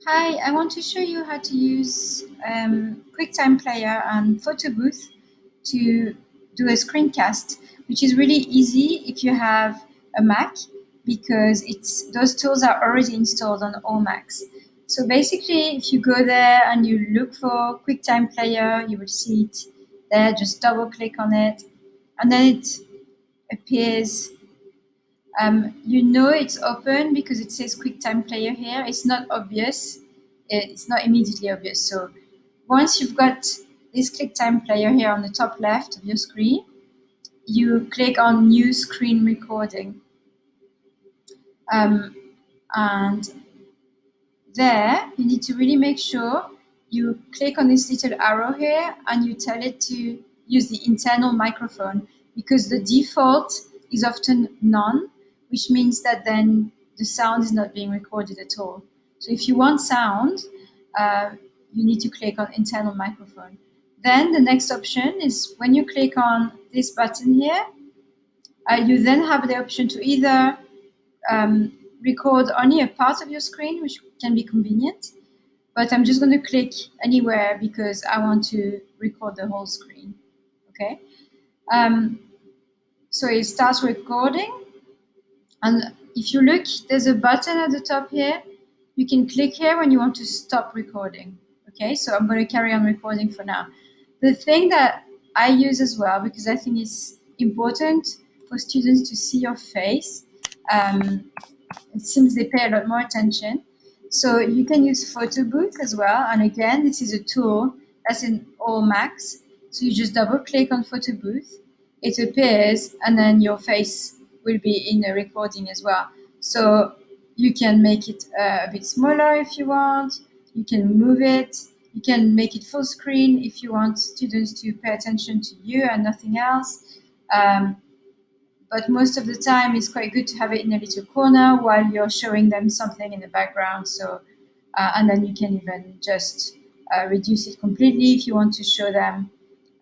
Hi, I want to show you how to use QuickTime Player and Photo Booth to do a screencast, which is really easy if you have a Mac because those tools are already installed on all Macs. So basically, if you go there and you look for QuickTime Player, you will see it there. Just double click on it, and then it appears. You know it's open because it says QuickTime Player here. It's not obvious. It's not immediately obvious. So once you've got this QuickTime Player here on the top left of your screen, you click on New Screen Recording. And there, you need to really make sure you click on this little arrow here and you tell it to use the internal microphone because the default is often none, which means that then the sound is not being recorded at all. So if you want sound, you need to click on internal microphone. Then the next option is when you click on this button here, you then have the option to either record only a part of your screen, which can be convenient, but I'm just going to click anywhere because I want to record the whole screen. Okay. So it starts recording, and if you look, there's a button at the top here. You can click here when you want to stop recording. Okay, so I'm going to carry on recording for now. The thing that I use as well, because I think it's important for students to see your face, it seems they pay a lot more attention. So you can use Photo Booth as well. And again, this is a tool that's in all Macs. So you just double click on Photo Booth, it appears, and then your face will be in the recording as well. So you can make it a bit smaller if you want. You can move it. You can make it full screen if you want students to pay attention to you and nothing else. But most of the time, it's quite good to have it in a little corner while you're showing them something in the background. So, and then you can even just reduce it completely if you want to show them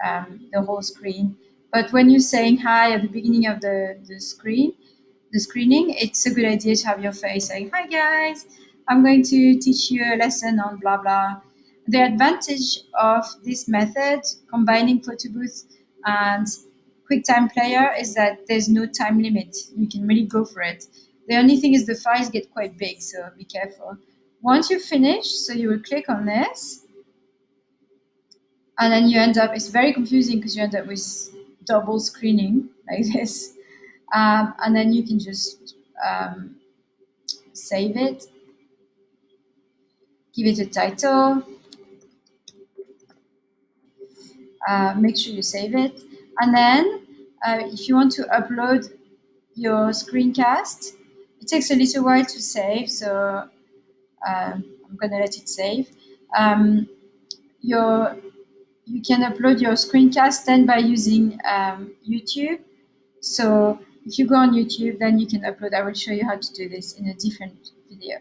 the whole screen. But when you're saying hi at the beginning of the screening, it's a good idea to have your face saying, "Hi guys, I'm going to teach you a lesson on blah blah." The advantage of this method, combining Photo Booth and QuickTime Player, is that there's no time limit. You can really go for it. The only thing is the files get quite big, so be careful. Once you finish, so you will click on this, and then you end up, it's very confusing because you end up with double screening like this. And then you can just save it, give it a title, make sure you save it. And then if you want to upload your screencast, it takes a little while to save, so I'm going to let it save. You can upload your screencast then by using YouTube. So if you go on YouTube, then you can upload. I will show you how to do this in a different video.